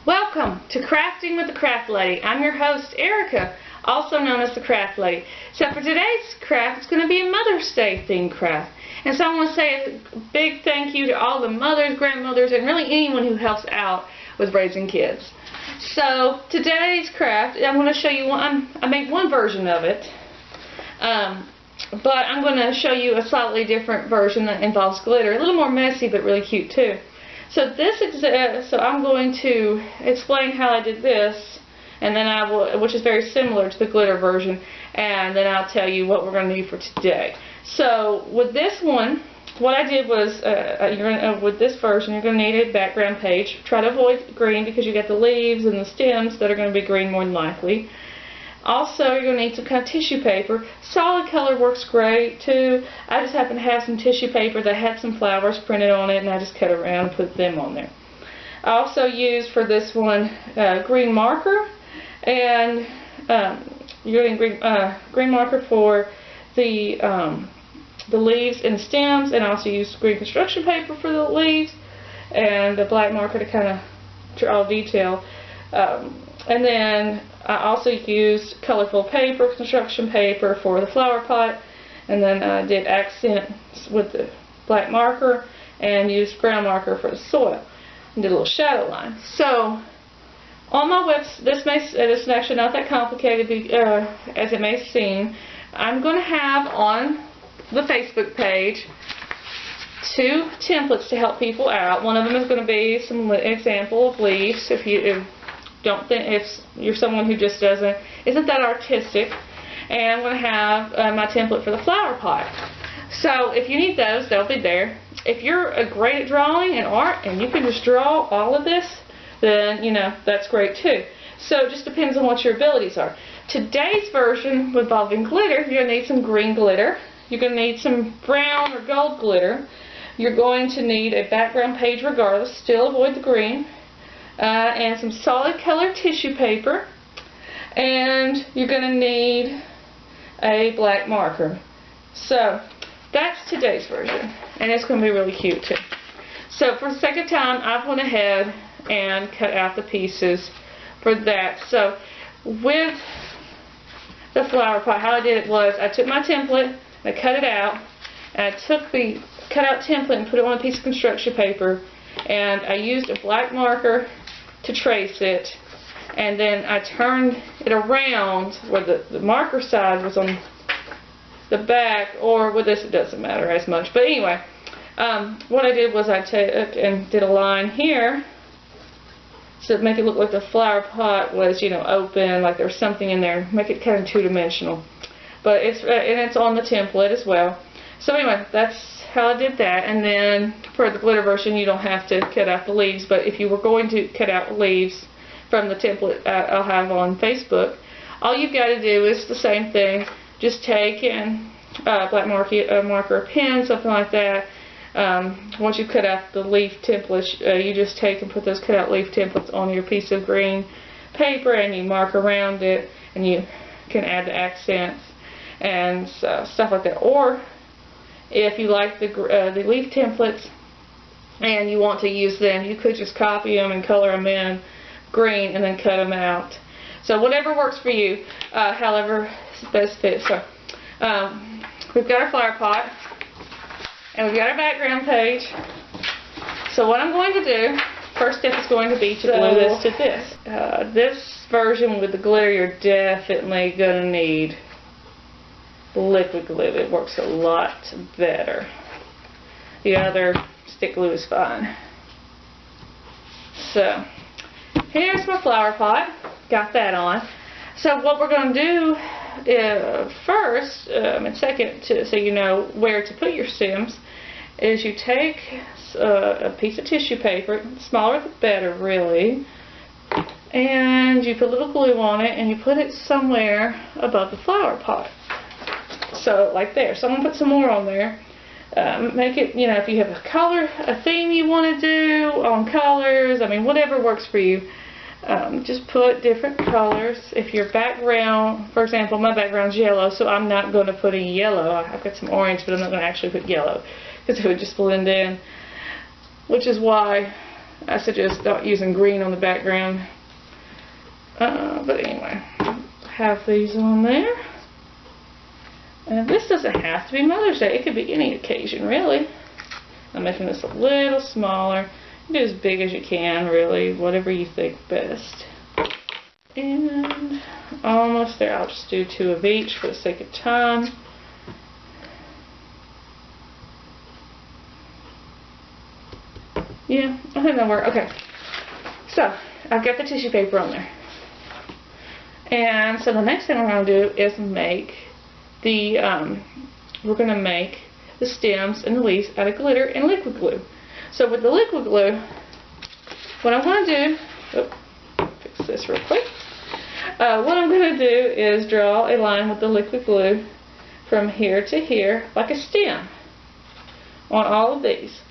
Welcome to Crafting with the Craft Lady. I'm your host, Erica, also known as the Craft Lady. So for today's craft, it's going to be a Mother's Day themed craft. And so I want to say a big thank you to all the mothers, grandmothers, and really anyone who helps out with raising kids. So today's craft, I'm going to show you one. I made one version of it, but I'm going to show you a slightly different version that involves glitter. A little more messy, but really cute too. So I'm going to explain how I did this, and then I will, which is very similar to the glitter version, and then I'll tell you what we're going to do for today. So with this one, what I did was, with this version, you're going to need a background page. Try to avoid green because you got the leaves and the stems that are going to be green more than likely. Also, you're going to need some kind of tissue paper. Solid color works great too. I just happen to have some tissue paper that had some flowers printed on it, and I just cut around and put them on there. I also used for this one green marker, and you're going to need green marker for the leaves and stems, and I also used green construction paper for the leaves, and a black marker to kind of draw detail. And then I also used colorful paper, construction paper for the flower pot, and then I did accents with the black marker and used brown marker for the soil and did a little shadow line. So on my website, this is actually not that complicated as it may seem. I'm going to have on the Facebook page 2 templates to help people out. One of them is going to be some example of leaves if you're someone who just isn't that artistic, and I'm going to have my template for the flower pot. So if you need those, they'll be there. If you're great at drawing and art and you can just draw all of this, then that's great too. So it just depends on what your abilities are. Today's version involving glitter, you're going to need some green glitter. You're going to need some brown or gold glitter. You're going to need a background page regardless. Still avoid the green. And some solid color tissue paper, and you're going to need a black marker. So that's today's version, and it's going to be really cute too. So for the second time, I've went ahead and cut out the pieces for that. So with the flower pot, how I did it was I took my template, I cut it out, and I took the cut out template and put it on a piece of construction paper, and I used a black marker to trace it, and then I turned it around where the marker side was on the back, or with this it doesn't matter as much, but anyway, what I did was I took and did a line here so to make it look like the flower pot was open, like there was something in there, make it kind of two-dimensional, but it's on the template as well. So anyway, that's how I did that. And then for the glitter version, you don't have to cut out the leaves, but if you were going to cut out leaves from the template I'll have on Facebook, all you've got to do is the same thing. Just take and black marker, a pen, something like that. Once you cut out the leaf templates, you just take and put those cut out leaf templates on your piece of green paper, and you mark around it, and you can add the accents and stuff like that. Or if you like the leaf templates and you want to use them, you could just copy them and color them in green and then cut them out. So whatever works for you, however best fits. So we've got our flower pot and we've got our background page. So what I'm going to do, first step is going to be to glue this to this. This version with the glitter, you're definitely going to need liquid glue. It works a lot better. The other stick glue is fine. So here's my flower pot. Got that on. So what we're going to do first and second, so you know where to put your stems, is you take a piece of tissue paper, the smaller the better really, and you put a little glue on it, and you put it somewhere above the flower pot. So like there. So I'm going to put some more on there. Make it, if you have a theme you want to do on colors, whatever works for you. Just put different colors. If your background, for example, my background's yellow, so I'm not going to put any yellow. I've got some orange, but I'm not going to actually put yellow because it would just blend in. Which is why I suggest not using green on the background. But anyway, have these on there. And this doesn't have to be Mother's Day. It could be any occasion, really. I'm making this a little smaller. Do as big as you can, really, whatever you think best. And almost there. I'll just do 2 of each for the sake of time. Yeah, I think that'll work. Okay. So, I've got the tissue paper on there. And so the next thing we're going to do is make the, we're going to make the stems and the leaves out of glitter and liquid glue. So with the liquid glue, what I'm going to do, fix this real quick. What I'm going to do is draw a line with the liquid glue from here to here, like a stem, on all of these.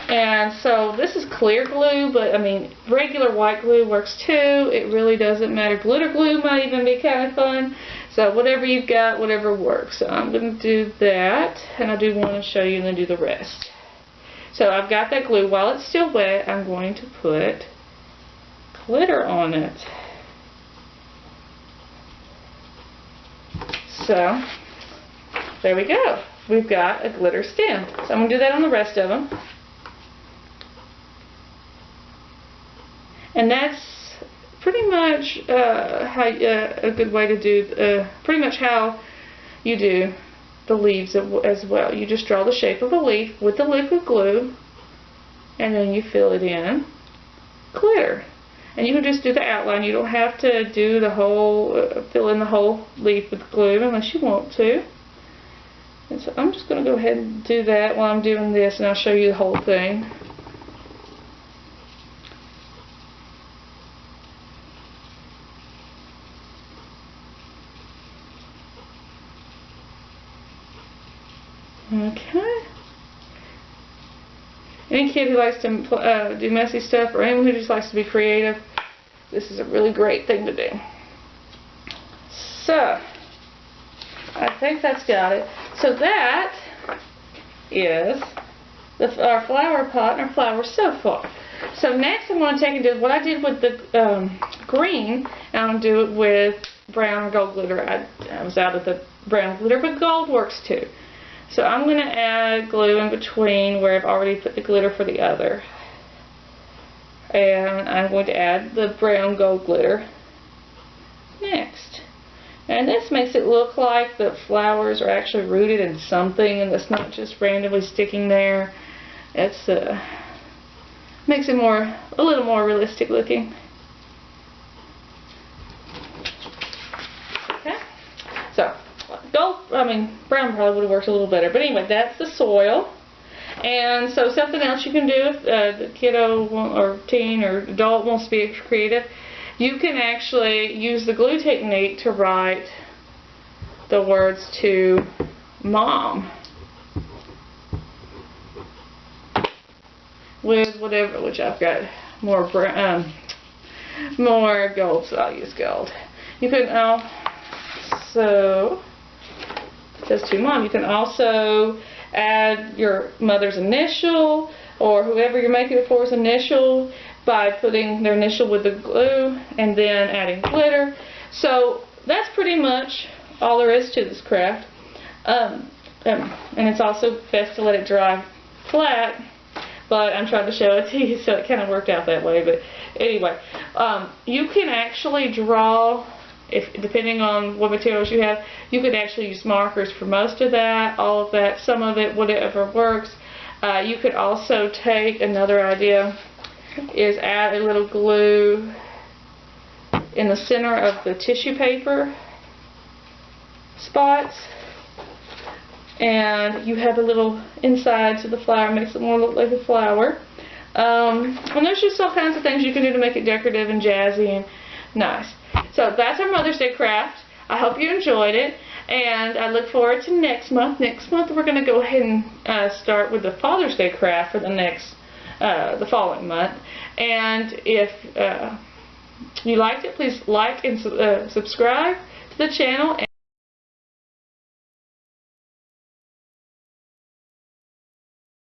And so this is clear glue, but I mean, regular white glue works too. It really doesn't matter. Glitter glue might even be kind of fun. So whatever you've got, whatever works. So I'm going to do that, and I do want to show you and then do the rest. So I've got that glue. While it's still wet, I'm going to put glitter on it. So there we go. We've got a glitter stem. So I'm going to do that on the rest of them. And that's pretty much how a good way to do, pretty much how you do the leaves as well. You just draw the shape of a leaf with the liquid glue, and then you fill it in glitter. And you can just do the outline. You don't have to do the whole, fill in the whole leaf with glue unless you want to. And so I'm just going to go ahead and do that while I'm doing this, and I'll show you the whole thing. Okay. Any kid who likes to do messy stuff, or anyone who just likes to be creative, this is a really great thing to do. So, I think that's got it. So that is our flower pot and our flowers so far. So next I'm going to take and do what I did with the green, and I'm going to do it with brown or gold glitter. I was out of the brown glitter, but gold works too. So I'm going to add glue in between where I've already put the glitter for the other. And I'm going to add the brown gold glitter next. And this makes it look like the flowers are actually rooted in something, and it's not just randomly sticking there. It's makes it a little more realistic looking. Okay. So brown probably would have worked a little better. But anyway, that's the soil. And so something else you can do if the kiddo or teen or adult wants to be creative, you can actually use the glue technique to write the words to Mom with whatever, which I've got more brown, more gold, so I'll use gold. You can also, it says to Mom, you can also add your mother's initial or whoever you're making it for's initial by putting their initial with the glue and then adding glitter. So that's pretty much all there is to this craft. And it's also best to let it dry flat, but I'm trying to show it to you, so it kind of worked out that way. But anyway, you can actually draw, depending on what materials you have, you could actually use markers for most of that, all of that, some of it, whatever works. You could also take, another idea is add a little glue in the center of the tissue paper spots, and you have a little inside to the flower, makes it more look like a flower. And there's just all kinds of things you can do to make it decorative and jazzy and nice. So that's our Mother's Day craft. I hope you enjoyed it, and I look forward to next month. Next month we're going to go ahead and start with the Father's Day craft for the following month. And if you liked it, please like and subscribe to the channel.